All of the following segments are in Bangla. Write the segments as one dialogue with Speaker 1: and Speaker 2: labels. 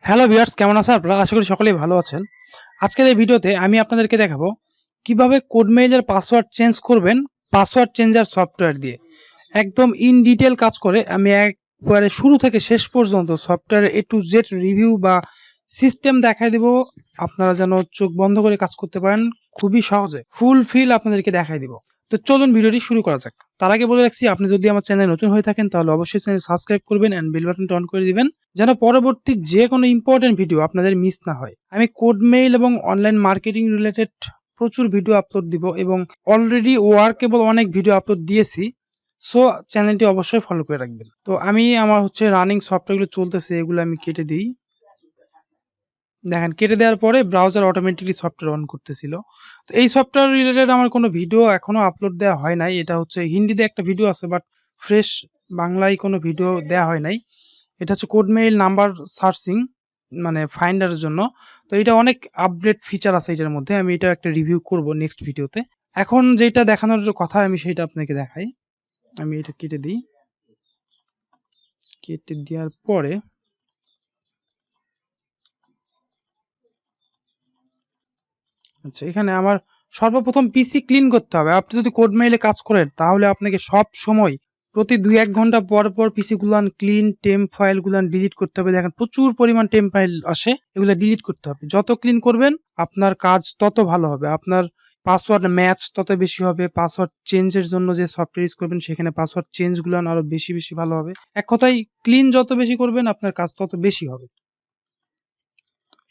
Speaker 1: হ্যালো ভিউয়ার্স, কেমন আছেন আপনারা? আশা করি সকলেই ভালো আছেন। আজকের এই ভিডিওতে আমি আপনাদেরকে দেখাবো কিভাবে কোড মেইলের পাসওয়ার্ড চেঞ্জ করবেন পাসওয়ার্ড চেঞ্জার সফটওয়্যার দিয়ে। একদম ইন ডিটেইল কাজ করে আমি একবারে শুরু থেকে শেষ পর্যন্ত সফটওয়্যারের A to Z রিভিউ বা সিস্টেম দেখায় দিব। আপনারা যেন চোখ বন্ধ করে কাজ করতে পারেন খুবই সহজে। ফুল ফিল আপনাদেরকে দেখায় দিব। তো চলুন ভিডিওটি শুরু করা যাক। তার আগে বলে রাখছি, আপনি যদি আমার চ্যানেলে নতুন হয়ে থাকেন তাহলে অবশ্যই চ্যানেল সাবস্ক্রাইব করবেন এন্ড বেল বাটনটা অন করে দিবেন, যেন পরবর্তী যে কোনো ইম্পর্টেন্ট ভিডিও আপনাদের মিস না হয়। আমি কোড মেইল এবং অনলাইন মার্কেটিং রিলেটেড প্রচুর ভিডিও আপলোড দিব এবং অলরেডি ওয়ার্কেবল অনেক ভিডিও আপলোড দিয়েছি। সো চ্যানেলটি অবশ্যই ফলো করে রাখবেন। তো আমি আমার রানিং সফটওয়্যারগুলো চলতেছে, এগুলো আমি কেটে দিই। দেখেন, কেটে দেওয়ার পরে ব্রাউজার অটোমেটিকলি সফটওয়্যার অন করতেছিল। তো এই সফটওয়্যার রিলেটেড আমার কোনো ভিডিও এখনো আপলোড দেওয়া হয় নাই। এটা হচ্ছে হিন্দিতে একটা ভিডিও আছে, বাট ফ্রেশ বাংলায় কোনো ভিডিও দেওয়া হয় নাই। এটা হচ্ছে কোড মেইল নাম্বার সার্চিং, মানে ফাইন্ডারের জন্য। তো এটা অনেক আপডেট ফিচার আছে এটার মধ্যে। আমি এটা একটা রিভিউ করব নেক্সট ভিডিওতে। এখন যেটা দেখানোর কথা আমি সেটা আপনাকে দেখাই। আমি এটা কেটে দিই। কেটে দেওয়ার পরে আচ্ছা, এখানে আমার সর্বপ্রথম পিসি ক্লিন করতে হবে। আপনি যদি কোড মেইলে কাজ করেন তাহলে আপনাকে সব সময় প্রতি ২-১ ঘন্টা পর পর পিসি গুলান ক্লিন টেম্প ফাইল গুলান ডিলিট করতে হবে। দেখেন প্রচুর পরিমাণ টেম্প ফাইল আসে, এগুলো ডিলিট করতে হবে। যত ক্লিন করবেন আপনার কাজ তত ভালো হবে। আপনার পাসওয়ার্ড ম্যাচ তত বেশি হবে। পাসওয়ার্ড চেঞ্জের জন্য যে সফটওয়্যার ইউজ করবেন সেখানে পাসওয়ার্ড চেঞ্জ গুলান আরো বেশি বেশি ভালো হবে। এক কথায় ক্লিন যত বেশি করবেন আপনার কাজ তত বেশি হবে।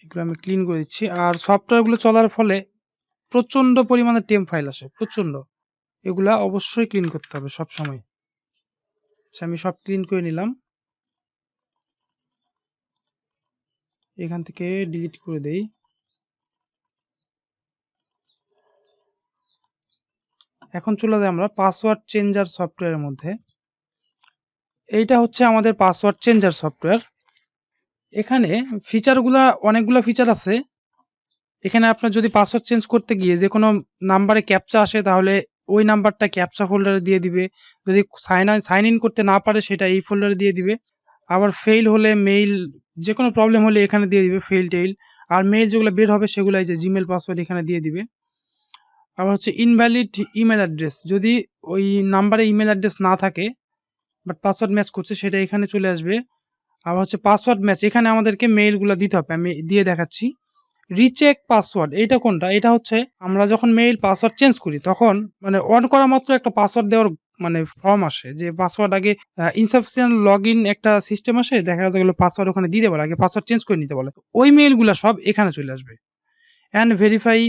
Speaker 1: এগুলো আমি ক্লিন করে দিচ্ছি। আর সফটওয়্যার গুলো চলার ফলে প্রচন্ড পরিমাণে টেম্প ফাইল আসে, প্রচন্ড। এগুলা অবশ্যই ক্লিন করতে হবে সব সময়। আচ্ছা, আমি সব ক্লিন করে নিলাম। এখান থেকে ডিলিট করে দেই। এখন চলে যাই আমরা পাসওয়ার্ড চেঞ্জার সফটওয়্যারের মধ্যে। এইটা হচ্ছে আমাদের পাসওয়ার্ড চেঞ্জার সফটওয়্যার। এখানে ফিচারগুলা অনেকগুলা ফিচার আছে। এখানে আপনার যদি পাসওয়ার্ড চেঞ্জ করতে গিয়ে যে কোনো নাম্বারে ক্যাপচা আসে তাহলে ওই নাম্বারটা ক্যাপচা ফোল্ডারে দিয়ে দিবে। যদি সাইন ইন করতে না পারে সেটা এই ফোল্ডারে দিয়ে দিবে। আবার ফেইল হলে মেইল, যেকোনো প্রবলেম হলে এখানে দিয়ে দিবে ফেইল-টেইল। আর মেইল যেগুলো বের হবে সেগুলো এই যে জিমেইল পাসওয়ার্ড এখানে দিয়ে দিবে। আবার হচ্ছে ইনভ্যালিড ইমেইল অ্যাড্রেস, যদি ওই নাম্বারে ইমেইল অ্যাড্রেস না থাকে বাট পাসওয়ার্ড ম্যাচ করছে সেটা এখানে চলে আসবে। আবার হচ্ছে পাসওয়ার্ড ম্যাচ, এখানে আমাদেরকে মেইলগুলো দিতে হবে। আমি দিয়ে দেখাচ্ছি। রিচেক পাসওয়ার্ড, এইটা কোনটা? এটা হচ্ছে আমরা যখন মেইল পাসওয়ার্ড চেঞ্জ করি তখন মানে অন করা মাত্র একটা পাসওয়ার্ড দেওয়ার মানে ফর্ম আসে, যে পাসওয়ার্ড আগে ইনসাফিসিয়েন্ট লগইন একটা সিস্টেম আসে, দেখা যাচ্ছে এগুলো পাসওয়ার্ড ওখানে দিতে বলে, আগে পাসওয়ার্ড চেঞ্জ করে নিতে বলে। ওই মেইলগুলো সব এখানে চলে আসবে। অ্যান্ড ভেরিফাই,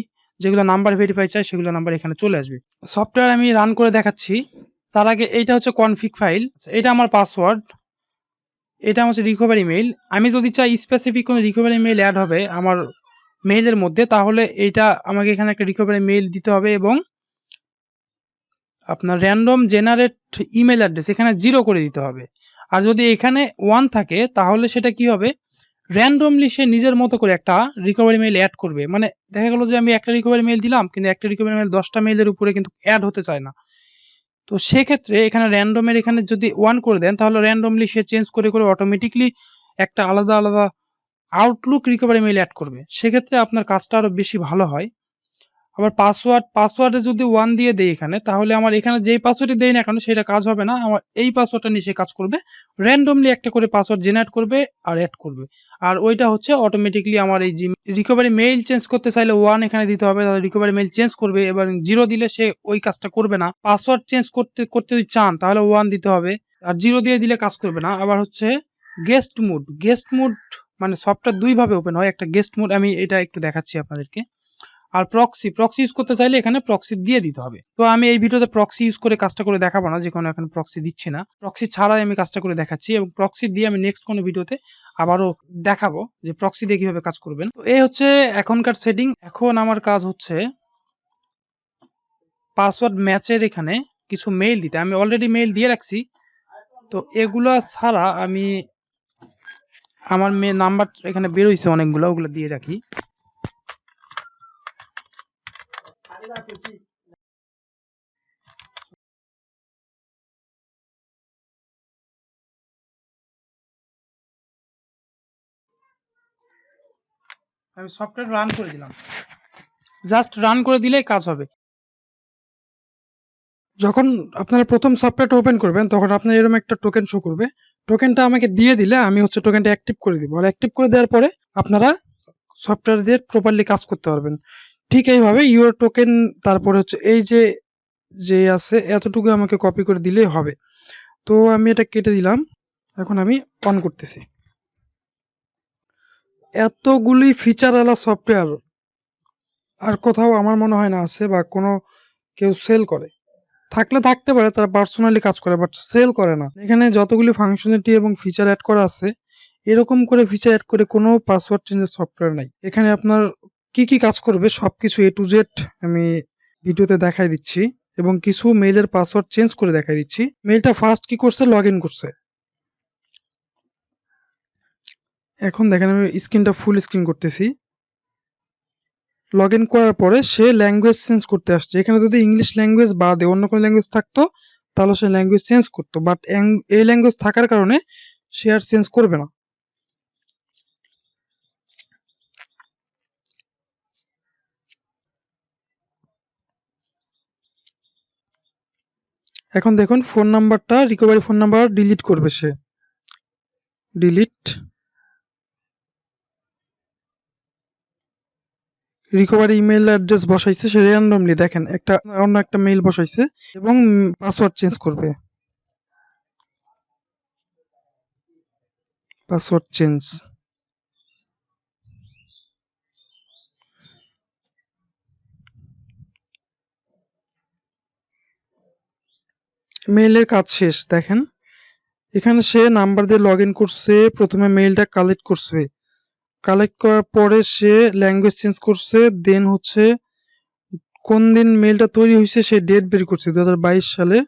Speaker 1: যেগুলো নাম্বার ভেরিফাই চাই সেগুলো নাম্বার এখানে চলে আসবে। সফটওয়্যার আমি রান করে দেখাচ্ছি। তার আগে এইটা হচ্ছে কনফিগ ফাইল, এটা আমার পাসওয়ার্ড, এটা হচ্ছে রিকভারি মেইল। আমি যদি চাই স্পেসিফিক কোনো রিকভারি মেইল অ্যাড হবে আমার মেইলের মধ্যে, তাহলে এইটা আমাকে এখানে একটা রিকভারি মেইল দিতে হবে এবং আপনার র‍্যান্ডম জেনারেট ইমেইল অ্যাড্রেস এখানে 0 করে দিতে হবে। আর যদি এখানে 1 থাকে তাহলে সেটা কি হবে? র‍্যান্ডমলি সে নিজের মতো করে একটা রিকভারি মেইল এড করবে। মানে দেখা গেল যে আমি একটা রিকভারি মেইল দিলাম, কিন্তু একটা রিকভারি মেইল 10 টা মেইলের উপরে কিন্তু এড হতে চায় না। তো সেক্ষেত্রে এখানে র‍্যান্ডম এর এখানে যদি 1 করে দেন তাহলে র‍্যান্ডমলি সে চেঞ্জ করে করে অটোমেটিক্যালি একটা আলাদা আলাদা আউটলুক রিকভারি মেইল এড করবে। সেক্ষেত্রে আপনার কাজটা আরো বেশি ভালো হয়। আবার পাসওয়ার্ডে যদি 1 দিয়ে দেই এখানে, তাহলে আমার এখানে যেই পাসওয়ার্ডই দেই না কেন সেটা কাজ হবে না। আমার এই পাসওয়ার্ডটা নিয়ে সে কাজ করবে। র‍্যান্ডমলি একটা করে পাসওয়ার্ড জেনারেট করবে আর এড করবে। আর ওইটা হচ্ছে অটোমেটিক্যালি আমার এই যে রিকভারি মেইল চেঞ্জ করতে চাইলে 1 এখানে দিতে হবে। তাহলে রিকভারি মেইল চেঞ্জ করবে। এবার 0 দিলে সে ওই কাজটা করবে না। পাসওয়ার্ড চেঞ্জ করতে যদি চান তাহলে 1 দিতে হবে। আর 0 দিয়ে দিলে কাজ করবে না। আবার হচ্ছে গেস্ট মুড মানে সফটওয়্যার 2 ভাবে ওপেন হয়। একটা গেস্ট মুড, আমি এটা একটু দেখাচ্ছি আপনাদেরকে। আর প্রক্সি ইউজ করতে চাইলে এখানে প্রক্সি দিয়ে দিতে হবে। তো আমি এই ভিডিওতে প্রক্সি ইউজ করে কাজটা করে দেখাবো না, যে কারণে এখন প্রক্সি দিচ্ছি না। প্রক্সি ছাড়াই আমি কাজটা করে দেখাচ্ছি এবং প্রক্সি দিয়ে আমি নেক্সট কোনো ভিডিওতে আবারও দেখাবো যে প্রক্সি দিয়ে কিভাবে কাজ করবেন। তো এই হচ্ছে এখনকার সেটিং। এখন আমার কাজ হচ্ছে পাসওয়ার্ড ম্যাচের এখানে কিছু মেইল দিতে। আমি অলরেডি মেইল দিয়ে রাখছি। তো এগুলা ছাড়া আমি আমার নাম্বার এখানে বের হইছে অনেকগুলো, ওগুলো দিয়ে রাখি। আমি সফটওয়্যার রান করে দিলাম, জাস্ট রান করে দিলেই কাজ হবে। যখন আপনারা প্রথম সফটওয়্যারটা ওপেন করবেন তখন আপনার এরকম একটা টোকেন শো করবে। টোকেনটা আমাকে দিয়ে দিলে আমি হচ্ছে টোকেনটা অ্যাক্টিভ করে দিব, আর অ্যাক্টিভ করে দেওয়ার পরে আপনারা সফটওয়্যার দিয়ে প্রপারলি কাজ করতে পারবেন। ঠিক এইভাবে ইউর টোকেন, তারপরে হচ্ছে এই যে যে আছে এতটুকু আমাকে কপি করে দিলেই হবে। তো আমি এটা কেটে দিলাম, এখন আমি অন করতেছি। এতগুলি ফিচারওয়ালা সফটওয়্যার আর কোথাও আমার মনে হয় না আছে, বা কোনো কেউ সেল করে। থাকলে থাকতে পারে, তারা পার্সোনালি কাজ করে, বাট সেল করে না। এখানে যতগুলি ফাংশনালিটি এবং ফিচার অ্যাড করা আছে, এরকম করে ফিচার অ্যাড করে কোনো পাসওয়ার্ড চেঞ্জের সফটওয়্যার নাই। এখানে আপনার কি কি কাজ করবে সবকিছু A to Z আমি ভিডিওতে দেখাই দিচ্ছি, এবং কিছু মেইলের পাসওয়ার্ড চেঞ্জ করে দেখাই দিচ্ছি। মেইলটা ফার্স্ট কি করছে, লগ ইন করছে। এখন দেখেন আমি স্ক্রিনটা ফুল স্ক্রিন করতেছি। লগ ইন করার পরে সে ল্যাঙ্গুয়েজ চেঞ্জ করতে আসছে। এখানে যদি ইংলিশ ল্যাঙ্গুয়েজ বাদে অন্য কোনো ল্যাঙ্গুয়েজ থাকতো তাহলে সে ল্যাঙ্গুয়েজ চেঞ্জ করতো, বাট এই ল্যাঙ্গুয়েজ থাকার কারণে সে আর চেঞ্জ করবে না। এখন দেখুন ফোন নাম্বারটা, রিকভারি ফোন নাম্বার ডিলিট করবে সে। ডিলিট রিকভারি ইমেল অ্যাড্রেস বসাইছে সে র্যান্ডমলি, দেখেন একটা অন্য একটা মেইল বসাইছে, এবং পাসওয়ার্ড চেঞ্জ করবে। পাসওয়ার্ড চেঞ্জ, মেইলের কাজ শেষ। দেখেন এখানে সে নাম্বার দিয়ে লগ ইন করছে, প্রথমে মেইলটা কালেক্ট করছে, কালেক্ট করার পরে সে ল্যাঙ্গুয়েজ চেঞ্জ করছে, দেন হচ্ছে কোন দিন মেইলটা তৈরি হয়েছে সে ডেট বের করছে 2022 সালে।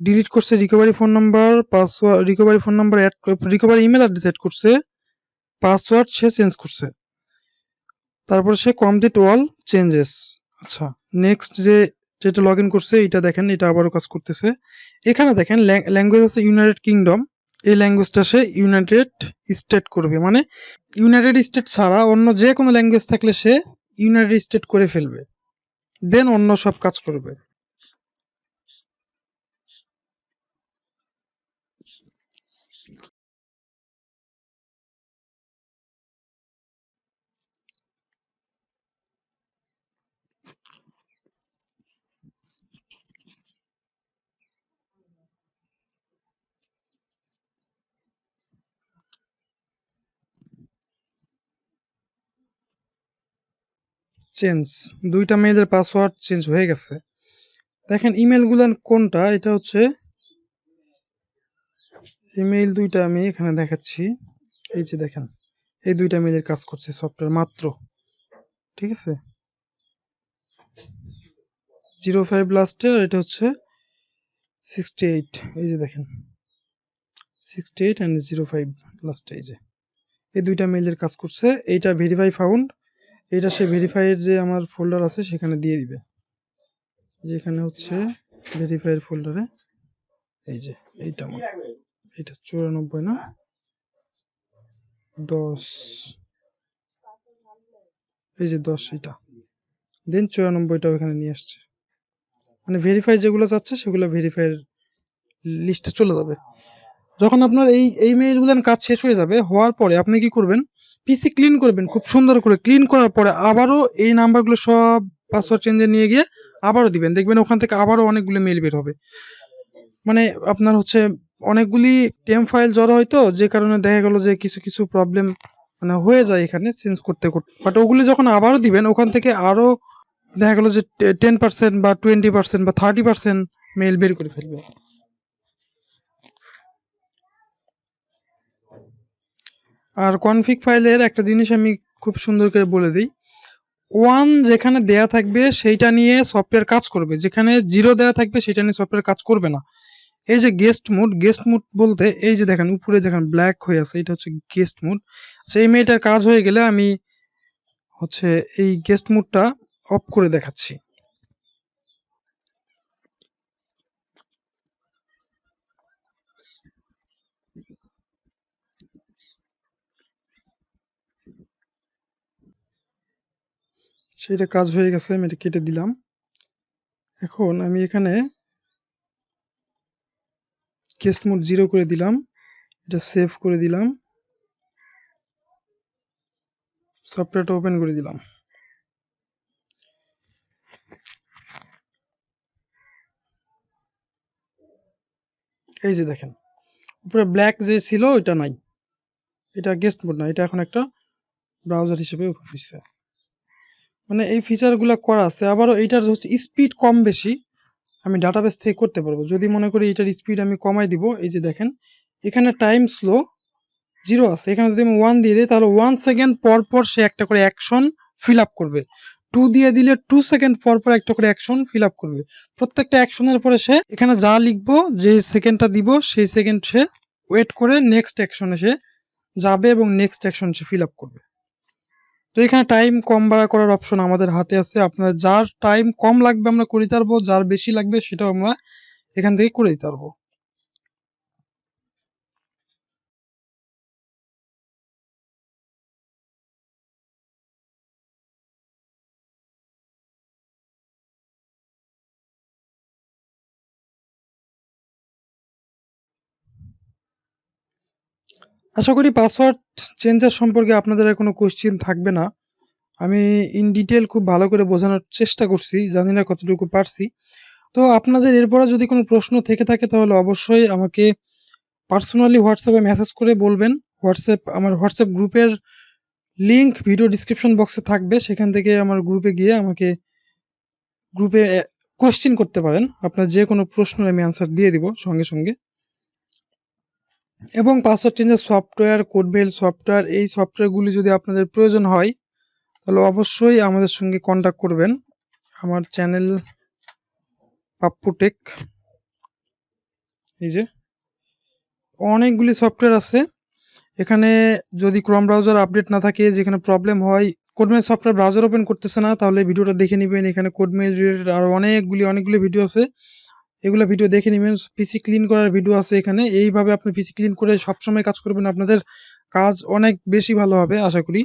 Speaker 1: ডিলিট করছে recovery phone number, password recovery phone number add, recovery email address add করছে, পাসওয়ার্ড সে চেঞ্জ করছে। তারপর সে কমপ্লিট অল চেঞ্জেস। আচ্ছা, নেক্সট যেটা লগ ইন করছে এটা দেখেন, এটা আবারও কাজ করতেছে। এখানে দেখেন ল্যাঙ্গুয়েজ আছে ইউনাইটেড কিংডম, এই ল্যাঙ্গুয়েজটা সে ইউনাইটেড স্টেট করবে, মানে ইউনাইটেড স্টেট ছাড়া অন্য যে কোনো ল্যাঙ্গুয়েজ থাকলে সে ইউনাইটেড স্টেট করে ফেলবে, দেন অন্য সব কাজ করবে। চেঞ্জ, দুইটা মেইলের পাসওয়ার্ড চেঞ্জ হয়ে গেছে। দেখেন ইমেল গুলান কোনটা, এটা হচ্ছে ইমেইল দুইটা আমি এখানে দেখাচ্ছি। এই যে দেখেন এই দুইটা মেইলের কাজ করছে সফটওয়্যার মাত্র, ঠিক আছে। 05 লাস্টে, আর এটা হচ্ছে 68। এই যে দেখেন 68 এন্ড 05 লাস্টে, এই যে এই দুইটা মেইলের কাজ করছে। এইটা ভেরিফাই ফাউন্ড, এটা সে ভেরিফাইয়ের যে আমার ফোল্ডার আছে সেখানে দিয়ে দিবে, যেখানে হচ্ছে ভেরিফাইয়ের ফোল্ডারে এই যে এইটা আমার, এটা 94 না 10, এই যে 10, এটা দেন 94টা ওখানে নিয়ে আসছে, মানে ভেরিফাই যেগুলো চাচ্ছে সেগুলো ভেরিফাইয়ের লিস্টে চলে যাবে। যখন আপনার এই মেইলগুলোর কাজ শেষ হয়ে যাবে, হওয়ার পরে আপনি কি করবেন, পিসি ক্লিন করবেন খুব সুন্দর করে। ক্লিন করার পরে আবারও এই নাম্বারগুলো সব পাসওয়ার্ড চেঞ্জে নিয়ে গিয়ে আবারও দিবেন, দেখবেন ওখান থেকে আবারও অনেকগুলো মেইল বের হবে। মানে আপনার হচ্ছে অনেকগুলি টেম ফাইল জড়ো হয়তো, যে কারণে দেখা গেল যে কিছু কিছু প্রবলেম মানে হয়ে যায় এখানে চেঞ্জ করতে করতে, বাট ওগুলি যখন আবারও দিবেন ওখান থেকে আরো দেখা গেল যে 10% বা 20% বা 30% মেইল বের করে ফেলবে। আর কনফিগ ফাইলের একটা জিনিস আমি খুব সুন্দর করে বলে দিই, 1 যেখানে দেয়া থাকবে সেইটা নিয়ে সফটওয়্যার কাজ করবে, যেখানে 0 দেয়া থাকবে সেটা নিয়ে সফটওয়্যার কাজ করবে না। এই যে গেস্ট মুড বলতে এই যে দেখেন উপরে যেখানে ব্ল্যাক হয়ে আছে এটা হচ্ছে গেস্ট মুড। সেই মেইলটার কাজ হয়ে গেলে আমি হচ্ছে এই গেস্ট মুডটা অফ করে দেখাচ্ছি। সেটা কাজ হয়ে গেছে, আমি এটা কেটে দিলাম। এখন আমি এখানে গেস্ট মোড 0 করে দিলাম, এটা সেভ করে দিলাম, সফটওয়্যারটা ওপেন করে দিলাম। এই যে দেখেন উপরে ব্ল্যাক যে ছিল ওইটা নাই, এটা গেস্ট মোড না, এটা এখন একটা ব্রাউজার হিসেবে ওপেন হয়েছে। মানে এই ফিচারগুলো করা আছে। আবারও এইটার হচ্ছে স্পিড কম বেশি আমি ডাটাবেস থেকে করতে পারবো। যদি মনে করি এটার স্পিড আমি কমাই দিব, এই যে দেখেন এখানে টাইম স্লো 0 আছে, এখানে যদি আমি 1 দিয়ে দিই তাহলে 1 সেকেন্ড পর পর সে একটা করে অ্যাকশন ফিল আপ করবে। 2 দিয়ে দিলে 2 সেকেন্ড পর পর একটা করে অ্যাকশন ফিল আপ করবে। প্রত্যেকটা অ্যাকশনের পরে সে এখানে যা লিখবো, যে সেকেন্ডটা দিব সেই সেকেন্ড সে ওয়েট করে নেক্সট অ্যাকশনে সে যাবে এবং নেক্সট অ্যাকশন সে ফিল আপ করবে। তো এখানে টাইম কম বাড়া করার অপশন আমাদের হাতে আছে। আপনার যার টাইম কম লাগবে আমরা করে দিতে পারবো, যার বেশি লাগবে সেটাও আমরা এখান থেকে করে দিতে পারবো। আশা করি পাসওয়ার্ড চেঞ্জার সম্পর্কে আপনাদের আর কোনো কোশ্চেন থাকবে না। আমি ইন ডিটেল খুব ভালো করে বোঝানোর চেষ্টা করছি, জানি না কতটুকু পারছি। তো আপনাদের এরপরে যদি কোনো প্রশ্ন থেকে থাকে তাহলে অবশ্যই আমাকে পার্সোনালি হোয়াটসঅ্যাপে মেসেজ করে বলবেন। আমার হোয়াটসঅ্যাপ গ্রুপের লিংক ভিডিও ডিসক্রিপশন বক্সে থাকবে, সেখান থেকে আমার গ্রুপে গিয়ে আমাকে গ্রুপে কোশ্চেন করতে পারেন। আপনার যে কোনো প্রশ্নের আমি অ্যান্সার দিয়ে দিব সঙ্গে সঙ্গে। এবং পাসওয়ার্ড চেঞ্জের সফটওয়্যার, কোডমেইল সফটওয়্যার, এই সফটওয়্যারগুলি যদি আপনাদের প্রয়োজন হয় তাহলে অবশ্যই আমাদের সঙ্গে কন্ট্যাক্ট করবেন। আমার চ্যানেল পাপ্পু টেক, এই যে অনেকগুলি সফটওয়্যার আছে এখানে। যদি ক্রোম ব্রাউজার আপডেট না থাকে, যেখানে প্রবলেম হয়, কোডমেইল সফটওয়্যার ব্রাউজার ওপেন করতেছে না, তাহলে ভিডিওটা দেখে নেবেন। এখানে কোডমেইল রিলেটেড আরো অনেকগুলি ভিডিও আছে, এগুলো ভিডিও দেখে নেবেন। পিসি ক্লিন করার ভিডিও আছে এখানে। এইভাবে আপনি পিসি ক্লিন করে সবসময় কাজ করবেন, আপনাদের কাজ অনেক বেশি ভালো হবে আশা করি।